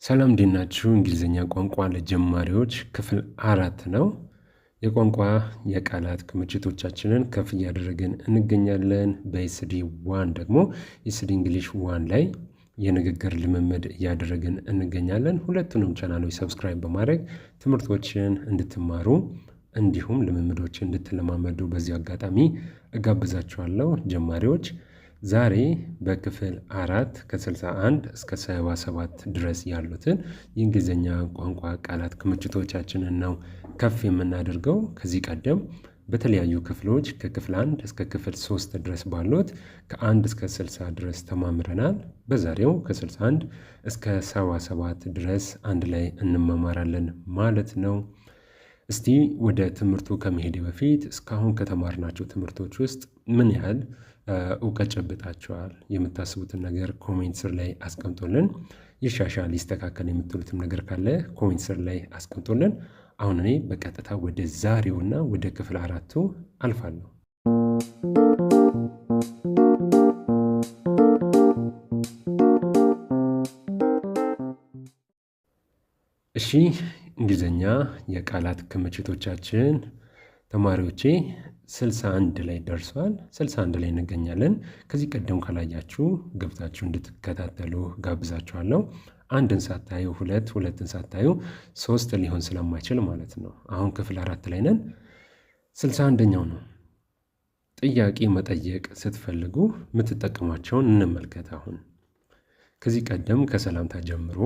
ሰላም እንዴት ናችሁ? እንግሊዝኛ ቋንቋ ለጀማሪዎች ክፍል 4 ነው። የቋንቋ የቃላት ክምችቶቻችንን ከፍ እያደረግን እንገኛለን። በኤስዲ 1 ደግሞ ኤስዲ እንግሊሽ 1 ላይ የንግግር ልምምድ እያደረግን እንገኛለን። ሁለቱንም ቻናሎች ሰብስክራይብ በማድረግ ትምህርቶችን እንድትማሩ እንዲሁም ልምምዶችን እንድትለማመዱ በዚህ አጋጣሚ እጋብዛችኋለሁ። ጀማሪዎች ዛሬ በክፍል 4 ከ61 እስከ 77 ድረስ ያሉትን የእንግሊዝኛ ቋንቋ ቃላት ክምችቶቻችንን ነው ከፍ የምናደርገው። ከዚህ ቀደም በተለያዩ ክፍሎች ከክፍል 1 እስከ ክፍል 3 ድረስ ባሉት ከ1 እስከ 60 ድረስ ተማምረናል። በዛሬው ከ61 እስከ 77 ድረስ አንድ ላይ እንመማራለን ማለት ነው። እስቲ ወደ ትምህርቱ ከመሄድ በፊት እስካሁን ከተማርናቸው ትምህርቶች ውስጥ ምን ያህል እውቀት ጨብጣችኋል? የምታስቡትን ነገር ኮሜንት ስር ላይ አስቀምጦልን፣ ይሻሻል ይስተካከል የምትሉትም ነገር ካለ ኮሜንት ስር ላይ አስቀምጦልን። አሁን እኔ በቀጥታ ወደ ዛሬውና ወደ ክፍል 4ቱ አልፋለሁ። እሺ እንግሊዝኛ የቃላት ክምችቶቻችን ተማሪዎቼ 61 ላይ ደርሷል። 61 ላይ እንገኛለን። ከዚህ ቀደም ካላያችሁ ገብታችሁ እንድትከታተሉ ጋብዛችኋለሁ። አንድን ሳታዩ ሁለትን ሳታዩ 3 ሊሆን ስለማይችል ማለት ነው። አሁን ክፍል 4 ላይ ነን። 61ኛው ነው። ጥያቄ መጠየቅ ስትፈልጉ የምትጠቀሟቸውን እንመልከት። አሁን ከዚህ ቀደም ከሰላምታ ጀምሮ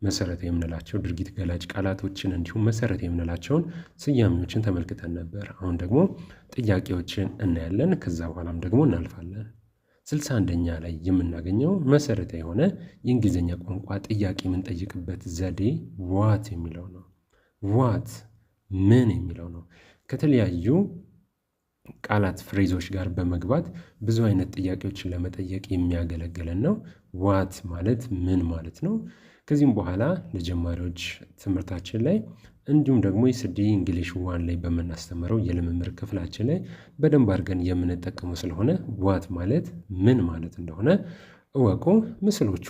መሰረታዊ የምንላቸው ድርጊት ገላጭ ቃላቶችን እንዲሁም መሰረታዊ የምንላቸውን ስያሜዎችን ተመልክተን ነበር። አሁን ደግሞ ጥያቄዎችን እናያለን። ከዛ በኋላም ደግሞ እናልፋለን። 61ኛ ላይ የምናገኘው መሰረታዊ የሆነ የእንግሊዝኛ ቋንቋ ጥያቄ የምንጠይቅበት ዘዴ ዋት የሚለው ነው። ዋት ምን የሚለው ነው። ከተለያዩ ቃላት ፍሬዞች ጋር በመግባት ብዙ አይነት ጥያቄዎችን ለመጠየቅ የሚያገለግለን ነው። ዋት ማለት ምን ማለት ነው? ከዚህም በኋላ ለጀማሪዎች ትምህርታችን ላይ እንዲሁም ደግሞ የኤስዲ እንግሊሽ 1 ላይ በምናስተምረው የልምምድ ክፍላችን ላይ በደንብ አድርገን የምንጠቀመው ስለሆነ ዋት ማለት ምን ማለት እንደሆነ እወቁ። ምስሎቹ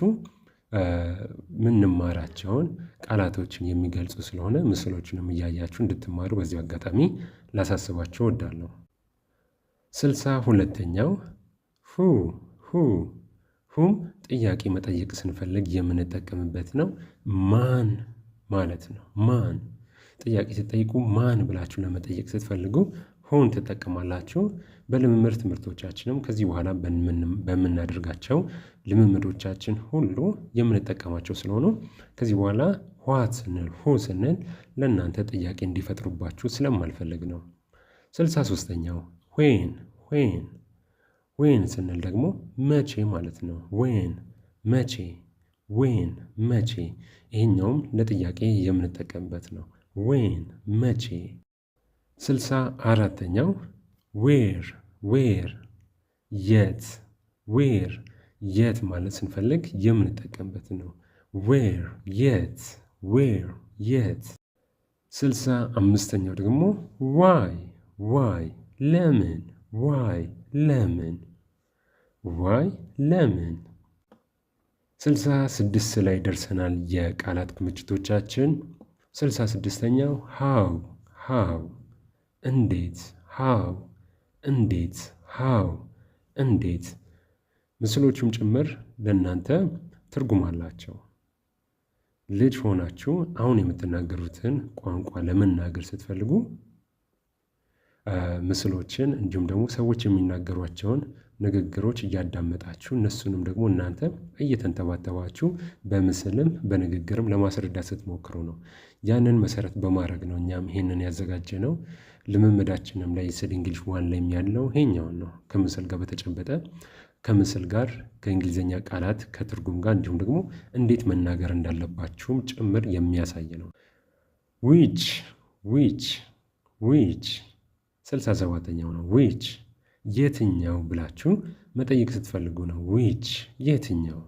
ምንማራቸውን ቃላቶችን የሚገልጹ ስለሆነ ምስሎቹንም እያያችሁ እንድትማሩ በዚህ አጋጣሚ ላሳስባችሁ እወዳለሁ። 62ኛው ሁም ጥያቄ መጠየቅ ስንፈልግ የምንጠቀምበት ነው። ማን ማለት ነው። ማን ጥያቄ ስትጠይቁ ማን ብላችሁ ለመጠየቅ ስትፈልጉ ሁን ትጠቀማላችሁ። በልምምድ ትምህርቶቻችንም ከዚህ በኋላ በምናደርጋቸው ልምምዶቻችን ሁሉ የምንጠቀማቸው ስለሆኑ ከዚህ በኋላ ዋት ስንል ሁ ስንል ለእናንተ ጥያቄ እንዲፈጥሩባችሁ ስለማልፈልግ ነው። 63ኛው ዌን ስንል ደግሞ መቼ ማለት ነው። መቼ ይሄኛውም ለጥያቄ የምንጠቀምበት ነው። መቼ። 64ኛው ዌር የት ማለት ስንፈልግ የምንጠቀምበት ነው። የት። 65ኛው ደግሞ ዋይ ለምን። 66 ላይ ደርሰናል። የቃላት ክምችቶቻችን 66ኛው ሃው እንዴት። ምስሎቹም ጭምር ለእናንተ ትርጉም አላቸው። ልጅ ሆናችሁ አሁን የምትናገሩትን ቋንቋ ለመናገር ስትፈልጉ ምስሎችን እንዲሁም ደግሞ ሰዎች የሚናገሯቸውን ንግግሮች እያዳመጣችሁ እነሱንም ደግሞ እናንተ እየተንተባተባችሁ በምስልም በንግግርም ለማስረዳት ስትሞክሩ ነው። ያንን መሰረት በማድረግ ነው እኛም ይሄንን ያዘጋጀነው። ልምምዳችንም ላይ ኤስዲ እንግሊሽ 1 ላይ ያለው ይሄኛውን ነው። ከምስል ጋር በተጨበጠ ከምስል ጋር ከእንግሊዝኛ ቃላት ከትርጉም ጋር እንዲሁም ደግሞ እንዴት መናገር እንዳለባችሁም ጭምር የሚያሳይ ነው። ዊች 67ኛው ነው። ዊች የትኛው ብላችሁ መጠየቅ ስትፈልጉ ነው። ዊች የትኛው።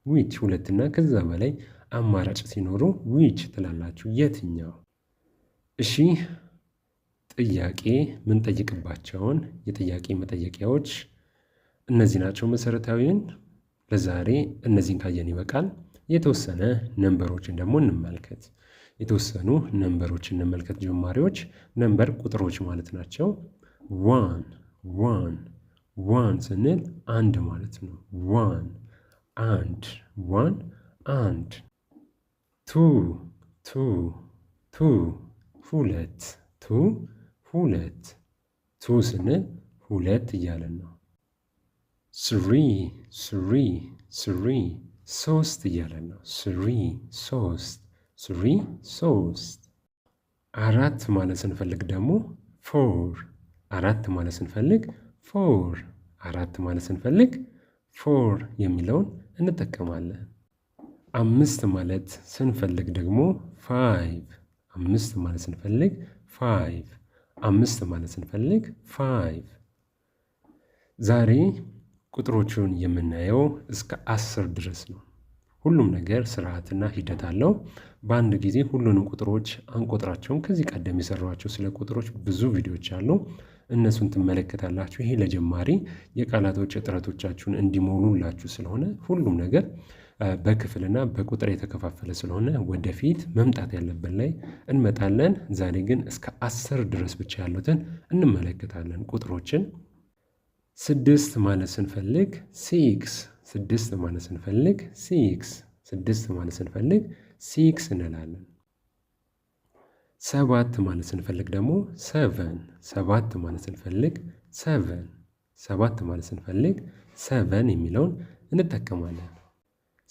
ዊች ሁለትና ከዛ በላይ አማራጭ ሲኖሩ ዊች ትላላችሁ። የትኛው። እሺ ጥያቄ ምንጠይቅባቸውን የጥያቄ መጠየቂያዎች እነዚህ ናቸው። መሰረታዊን ለዛሬ እነዚህን ካየን ይበቃል። የተወሰነ ነንበሮችን ደግሞ እንመልከት። የተወሰኑ ነንበሮችን እንመልከት። ጀማሪዎች ነንበር ቁጥሮች ማለት ናቸው። ዋን ስንል አንድ ማለት ነው። አንድ ሁለት ስንል ሁለት እያለን ነው። ስሪ ሶስት እያለን ነው። ሶስት አራት ማለት ስንፈልግ ደግሞ ፎር የሚለውን እንጠቀማለን። አምስት ማለት ስንፈልግ ደግሞ ፋይቭ ዛሬ ቁጥሮቹን የምናየው እስከ 10 ድረስ ነው። ሁሉም ነገር ስርዓትና ሂደት አለው። በአንድ ጊዜ ሁሉንም ቁጥሮች አንቆጥራቸውም። ከዚህ ቀደም የሰሯቸው ስለ ቁጥሮች ብዙ ቪዲዮዎች አሉ። እነሱን ትመለከታላችሁ። ይሄ ለጀማሪ የቃላቶች እጥረቶቻችሁን እንዲሞሉላችሁ ስለሆነ ሁሉም ነገር በክፍልና በቁጥር የተከፋፈለ ስለሆነ ወደፊት መምጣት ያለብን ላይ እንመጣለን። ዛሬ ግን እስከ 10 ድረስ ብቻ ያሉትን እንመለከታለን ቁጥሮችን። ስድስት ማለት ስንፈልግ ሲክስ እንላለን። ሰባት ማለት ስንፈልግ ደግሞ ሰቨን የሚለውን እንጠቀማለን።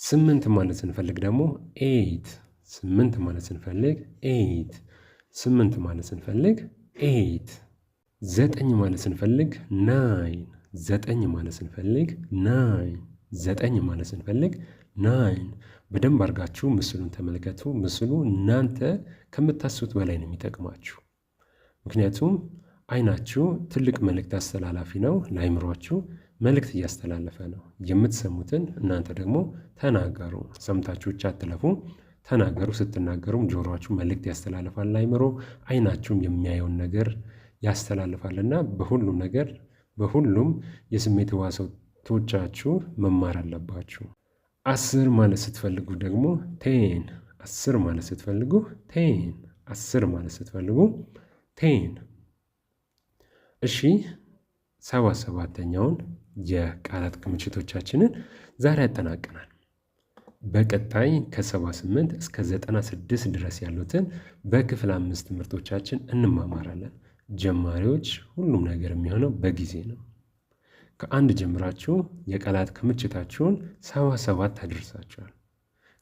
ስምንት ማለት ስንፈልግ ደግሞ ኤይት ዘጠኝ ማለት ስንፈልግ ናይን በደንብ አድርጋችሁ ምስሉን ተመልከቱ። ምስሉ እናንተ ከምታስቡት በላይ ነው የሚጠቅማችሁ። ምክንያቱም አይናችሁ ትልቅ መልእክት አስተላላፊ ነው። ለአይምሯችሁ መልእክት እያስተላለፈ ነው። የምትሰሙትን እናንተ ደግሞ ተናገሩ። ሰምታችሁ ብቻ አትለፉ፣ ተናገሩ። ስትናገሩም ጆሮአችሁ መልእክት ያስተላልፋል ለአይምሮ፣ አይናችሁም የሚያየውን ነገር ያስተላልፋልና በሁሉም የስሜት ሕዋሳቶቻችሁ መማር አለባችሁ። 10 ማለት ስትፈልጉ ደግሞ ቴን እሺ 77ኛውን የቃላት ክምችቶቻችንን ዛሬ ያጠናቅናል። በቀጣይ ከ78 እስከ 96 ድረስ ያሉትን በክፍል 5 ትምህርቶቻችን እንማማራለን። ጀማሪዎች ሁሉም ነገር የሚሆነው በጊዜ ነው። ከአንድ ጀምራችሁ የቃላት ክምችታችሁን 77 አድርሳችኋል።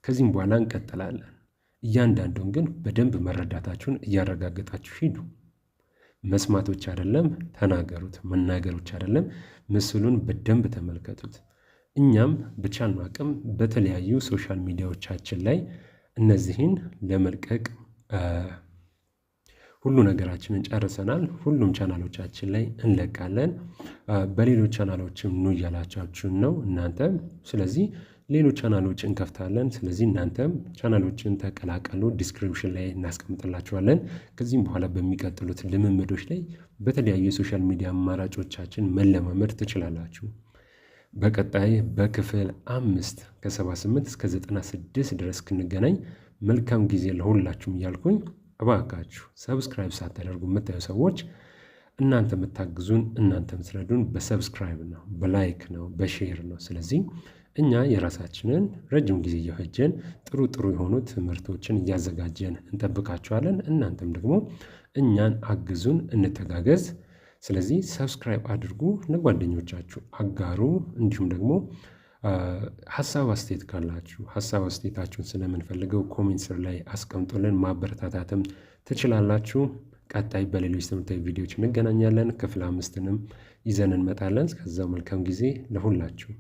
ከዚህም በኋላ እንቀጥላለን። እያንዳንዱን ግን በደንብ መረዳታችሁን እያረጋገጣችሁ ሂዱ። መስማቶች አይደለም ተናገሩት፣ መናገሮች አይደለም ምስሉን በደንብ ተመልከቱት። እኛም በቻልነው አቅም በተለያዩ ሶሻል ሚዲያዎቻችን ላይ እነዚህን ለመልቀቅ ሁሉ ነገራችንን ጨርሰናል። ሁሉም ቻናሎቻችን ላይ እንለቃለን። በሌሎች ቻናሎችም ኑ እያላቻችሁን ነው እናንተም። ስለዚህ ሌሎች ቻናሎች እንከፍታለን። ስለዚህ እናንተም ቻናሎችን ተቀላቀሉ። ዲስክሪፕሽን ላይ እናስቀምጥላችኋለን። ከዚህም በኋላ በሚቀጥሉት ልምምዶች ላይ በተለያዩ የሶሻል ሚዲያ አማራጮቻችን መለማመድ ትችላላችሁ። በቀጣይ በክፍል 5 ከ78 እስከ 96 ድረስ ክንገናኝ መልካም ጊዜ ለሁላችሁም እያልኩኝ እባካችሁ ሰብስክራይብ ሳታደርጉ የምታዩ ሰዎች እናንተ የምታግዙን እናንተ የምትረዱን በሰብስክራይብ ነው፣ በላይክ ነው፣ በሼር ነው። ስለዚህ እኛ የራሳችንን ረጅም ጊዜ እየፈጀን ጥሩ የሆኑ ትምህርቶችን እያዘጋጀን እንጠብቃችኋለን። እናንተም ደግሞ እኛን አግዙን፣ እንተጋገዝ። ስለዚህ ሰብስክራይብ አድርጉ፣ ለጓደኞቻችሁ አጋሩ። እንዲሁም ደግሞ ሀሳብ አስተያየት ካላችሁ ሀሳብ አስተያየታችሁን ስለምንፈልገው ኮሜንት ስር ላይ አስቀምጡልን። ማበረታታትም ትችላላችሁ። ቀጣይ በሌሎች ትምህርታዊ ቪዲዮዎች እንገናኛለን። ክፍል 5ንም ይዘን እንመጣለን። እስከዛው መልካም ጊዜ ለሁላችሁ።